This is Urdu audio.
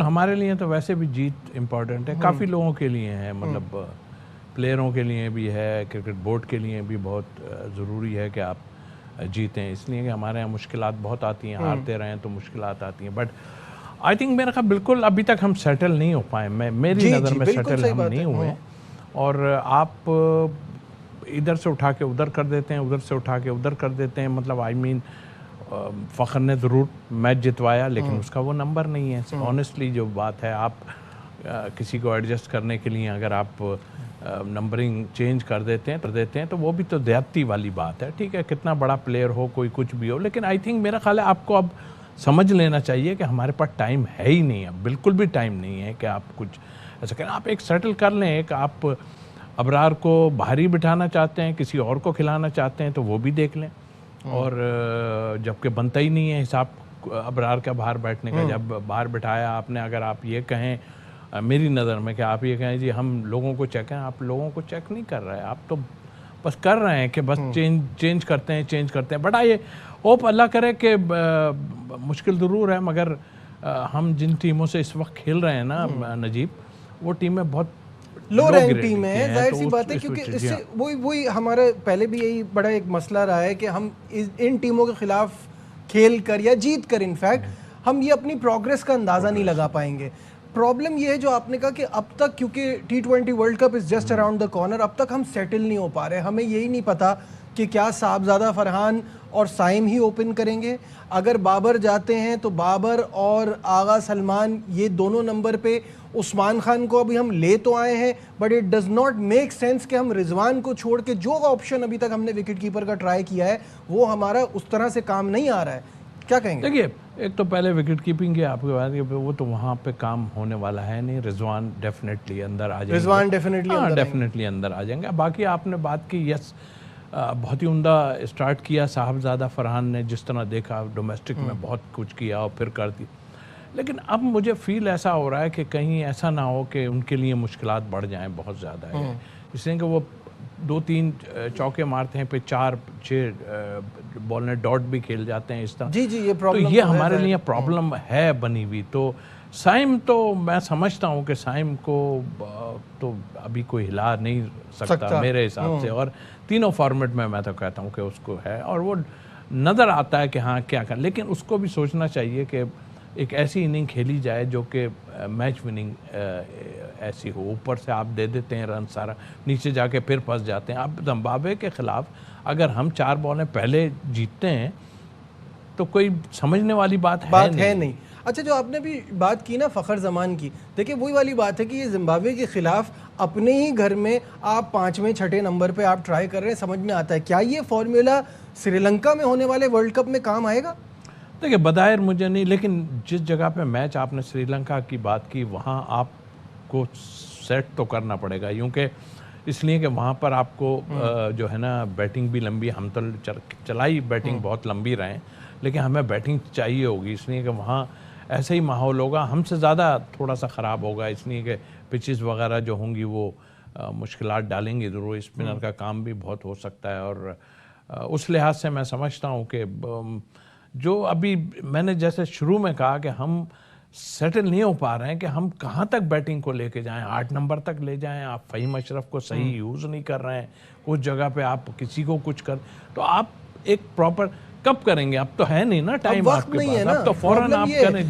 ہمارے لیے تو ویسے بھی جیت امپورٹنٹ ہے، کافی لوگوں کے لیے ہے، مطلب پلیئروں کے لیے بھی ہے، کرکٹ بورڈ کے لیے بھی بہت ضروری ہے کہ آپ جیتیں، اس لیے کہ ہمارے یہاں مشکلات بہت آتی ہیں، ہارتے رہیں تو مشکلات آتی ہیں، بٹ آئی تھنک میرا خیال بالکل ابھی تک ہم سیٹل نہیں ہو پائے، میری نظر میں سیٹل ہم نہیں ہوئے، اور آپ ادھر سے اٹھا کے ادھر کر دیتے ہیں، ادھر سے اٹھا کے ادھر کر دیتے ہیں، مطلب آئی مین فخر نے ضرور میچ جتوایا لیکن اس کا وہ نمبر نہیں ہے، آنیسٹلی جو بات ہے، آپ کسی کو ایڈجسٹ کرنے کے لیے اگر آپ نمبرنگ چینج کر دیتے ہیں تو وہ بھی تو زیادتی والی بات ہے، ٹھیک ہے کتنا بڑا پلیئر ہو کوئی کچھ بھی ہو، لیکن آئی تھنک میرا خیال ہے آپ کو اب سمجھ لینا چاہیے کہ ہمارے پاس ٹائم ہے ہی نہیں، اب بالکل بھی ٹائم نہیں ہے کہ آپ کچھ ایسا کریں، آپ ایک سیٹل کر لیں، ایک آپ ابرار کو باہر ہی بٹھانا چاہتے ہیں، کسی اور کو کھلانا چاہتے ہیں تو وہ بھی دیکھ لیں، اور جبکہ بنتا ہی نہیں ہے حساب ابرار کا باہر بیٹھنے کا، جب باہر بٹھایا آپ نے، اگر آپ یہ کہیں میری نظر میں کہ آپ یہ کہیں جی ہم لوگوں کو چیک ہیں، آپ لوگوں کو چیک نہیں کر رہے، آپ تو بس کر رہے ہیں کہ بس چینج کرتے ہیں، بٹ یہ ہوپ اللہ کرے کہ مشکل ضرور ہے، مگر ہم جن ٹیموں سے اس وقت کھیل رہے ہیں نا نجیب، وہ ٹیمیں بہت لو رینک ٹیم ہے، ظاہر سی بات ہے، کیونکہ اس سے وہی ہمارا پہلے بھی یہی بڑا ایک مسئلہ رہا ہے کہ ہم ان ٹیموں کے خلاف کھیل کر یا جیت کر انفیکٹ ہم یہ اپنی پروگریس کا اندازہ نہیں لگا پائیں گے۔ پرابلم یہ ہے جو آپ نے کہا کہ اب تک کیونکہ T20 world cup is just around the corner, اب تک ہم سیٹل نہیں ہو پا رہے، ہمیں یہی نہیں پتا کہ کیا صاحبزادہ فرحان اور سائم ہی اوپن کریں گے، اگر بابر جاتے ہیں تو بابر اور آغا سلمان یہ دونوں نمبر پہ، عثمان خان کو ابھی ہم لے تو آئے ہیں but it does not make sense کہ ہم رضوان کو چھوڑ کے جو آپشن ابھی تک ہم نے وکٹ کیپر کا ٹرائی کیا ہے وہ ہمارا اس طرح سے کام نہیں آ رہا ہے، کیا کہیں گے؟ دیکھیے ایک تو پہلے وکٹ کیپنگ کی آپ کے بات کہ وہ تو وہاں پہ کام ہونے والا ہے نہیں، رضوان ڈیفینیٹلی اندر آ جائیں گے، ڈیفینیٹلی اندر آ جائیں گے، باقی آپ نے بات کی یس بہت ہی عمدہ اسٹارٹ کیا صاحبزادہ فرحان نے، جس طرح دیکھا ڈومیسٹک میں بہت کچھ کیا اور پھر کر دی، لیکن اب مجھے فیل ایسا ہو رہا ہے کہ کہیں ایسا نہ ہو کہ ان کے لیے مشکلات بڑھ جائیں بہت زیادہ ہے، اس لیے کہ وہ 2-3 چوکے مارتے ہیں، پھر 4-6 بالر ڈاٹ بھی کھیل جاتے ہیں اس طرح، تو یہ ہمارے لیے پرابلم ہے بنی ہوئی، تو سائم تو میں سمجھتا ہوں کہ سائم کو تو ابھی کوئی ہلا نہیں سکتا میرے حساب سے، اور تینوں فارمیٹ میں تو کہتا ہوں کہ اس کو ہے، اور وہ نظر آتا ہے کہ ہاں کیا کر، لیکن اس کو بھی سوچنا چاہیے کہ ایک ایسی اننگ کھیلی جائے جو کہ میچ وننگ ایسی ہو، اوپر سے آپ دے دیتے ہیں رن سارا، نیچے جا کے پھر پھنس جاتے ہیں، اب زمبابوے کے خلاف اگر ہم 4 بالیں پہلے جیتتے ہیں تو کوئی سمجھنے والی بات ہے نہیں۔ اچھا جو آپ نے بھی بات کی نا فخر زمان کی، دیکھیں وہی والی بات ہے کہ یہ زمبابوے کے خلاف اپنے ہی گھر میں آپ 5ویں 6ٹھے نمبر پہ آپ ٹرائی کر رہے ہیں، سمجھ میں آتا ہے کیا یہ فارمولا سری لنکا میں ہونے والے ورلڈ کپ میں کام آئے گا؟ دیکھیں بظاہر مجھے نہیں، لیکن جس جگہ پہ میچ آپ نے سری لنکا کی بات کی وہاں آپ کو سیٹ تو کرنا پڑے گا، کیونکہ اس لیے کہ وہاں پر آپ کو جو ہے نا بیٹنگ بھی لمبی، ہم تو چلائی بیٹنگ بہت لمبی رہے ہیں لیکن ہمیں بیٹنگ چاہیے ہوگی، اس لیے کہ وہاں ایسا ہی ماحول ہوگا، ہم سے زیادہ تھوڑا سا خراب ہوگا، اس لیے کہ پچز وغیرہ جو ہوں گی وہ مشکلات ڈالیں گی ضرور، اسپنر کا کام بھی بہت ہو سکتا ہے، اور اس لحاظ سے میں سمجھتا ہوں کہ جو ابھی میں نے جیسے شروع میں کہا کہ ہم سیٹل نہیں ہو پا رہے ہیں کہ ہم کہاں تک بیٹنگ کو لے کے جائیں، 8 نمبر تک لے جائیں، آپ فہیم اشرف کو صحیح یوز نہیں کر رہے ہیں، کچھ جگہ پہ آپ کسی کو کچھ تو آپ ایک پراپر کب کریں گے، اب تو ہے نہیں نا ٹائم آپ کے پاس، اب تو فوراً آپ کریں۔